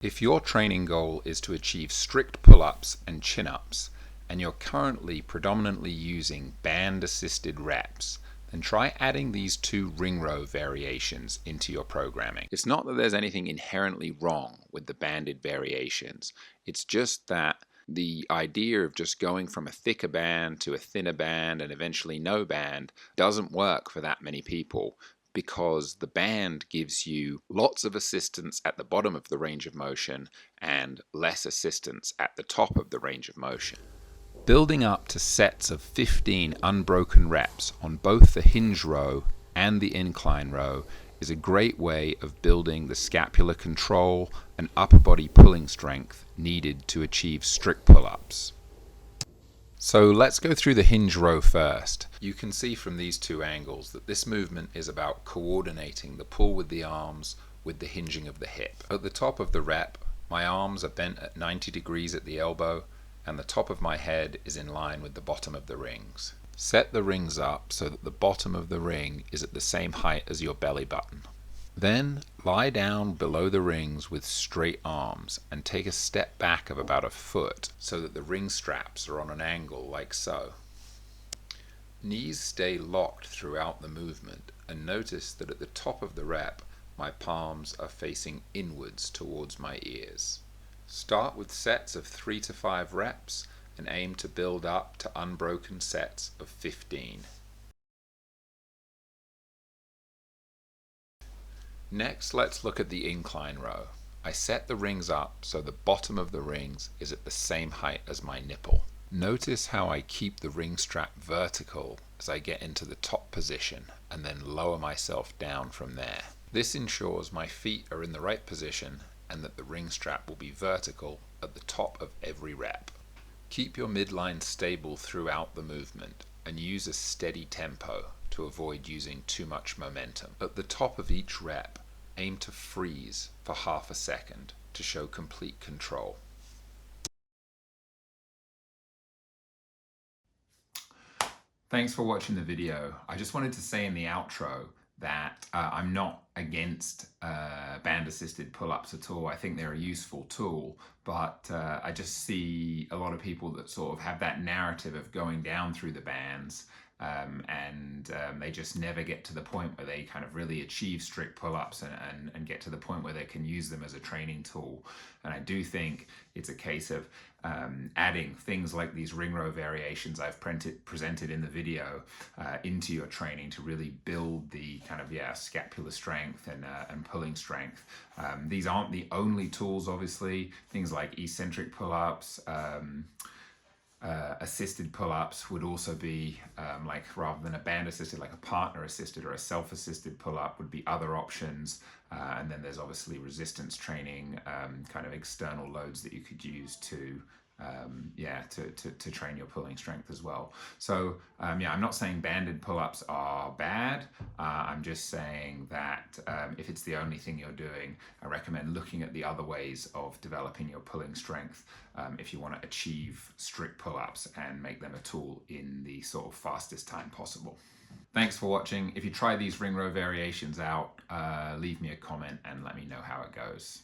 If your training goal is to achieve strict pull-ups and chin-ups, and you're currently predominantly using band-assisted reps, then try adding these two ring row variations into your programming. It's not that there's anything inherently wrong with the banded variations. It's just that the idea of just going from a thicker band to a thinner band and eventually no band doesn't work for that many people, because the band gives you lots of assistance at the bottom of the range of motion and less assistance at the top of the range of motion. Building up to sets of 15 unbroken reps on both the hinge row and the incline row is a great way of building the scapular control and upper body pulling strength needed to achieve strict pull-ups. So let's go through the hinge row first. You can see from these two angles that this movement is about coordinating the pull with the arms with the hinging of the hip. At the top of the rep, my arms are bent at 90 degrees at the elbow, and the top of my head is in line with the bottom of the rings. Set the rings up so that the bottom of the ring is at the same height as your belly button. Then lie down below the rings with straight arms and take a step back of about a foot so that the ring straps are on an angle like so. Knees stay locked throughout the movement, and notice that at the top of the rep my palms are facing inwards towards my ears. Start with sets of 3 to 5 reps and aim to build up to unbroken sets of 15. Next, let's look at the incline row. I set the rings up so the bottom of the rings is at the same height as my nipple. Notice how I keep the ring strap vertical as I get into the top position and then lower myself down from there. This ensures my feet are in the right position and that the ring strap will be vertical at the top of every rep. Keep your midline stable throughout the movement and use a steady tempo to avoid using too much momentum. At the top of each rep, aim to freeze for half a second to show complete control. Thanks for watching the video. I just wanted to say in the outro that I'm not against band-assisted pull-ups at all. I think they're a useful tool, but I just see a lot of people that sort of have that narrative of going down through the bands, and they just never get to the point where they kind of really achieve strict pull-ups and get to the point where they can use them as a training tool. And I do think it's a case of adding things like these ring row variations I've presented in the video into your training to really build the kind of scapular strength and pulling strength. These aren't the only tools, obviously. Things like eccentric pull-ups, assisted pull-ups would also be like, rather than a band assisted, like a partner assisted or a self-assisted pull-up would be other options. And then there's obviously resistance training, kind of external loads that you could use to train your pulling strength as well. So I'm not saying banded pull-ups are bad. I'm just saying that if it's the only thing you're doing, I recommend looking at the other ways of developing your pulling strength if you want to achieve strict pull-ups and make them a tool in the sort of fastest time possible. Thanks for watching. If you try these ring row variations out, leave me a comment and let me know how it goes.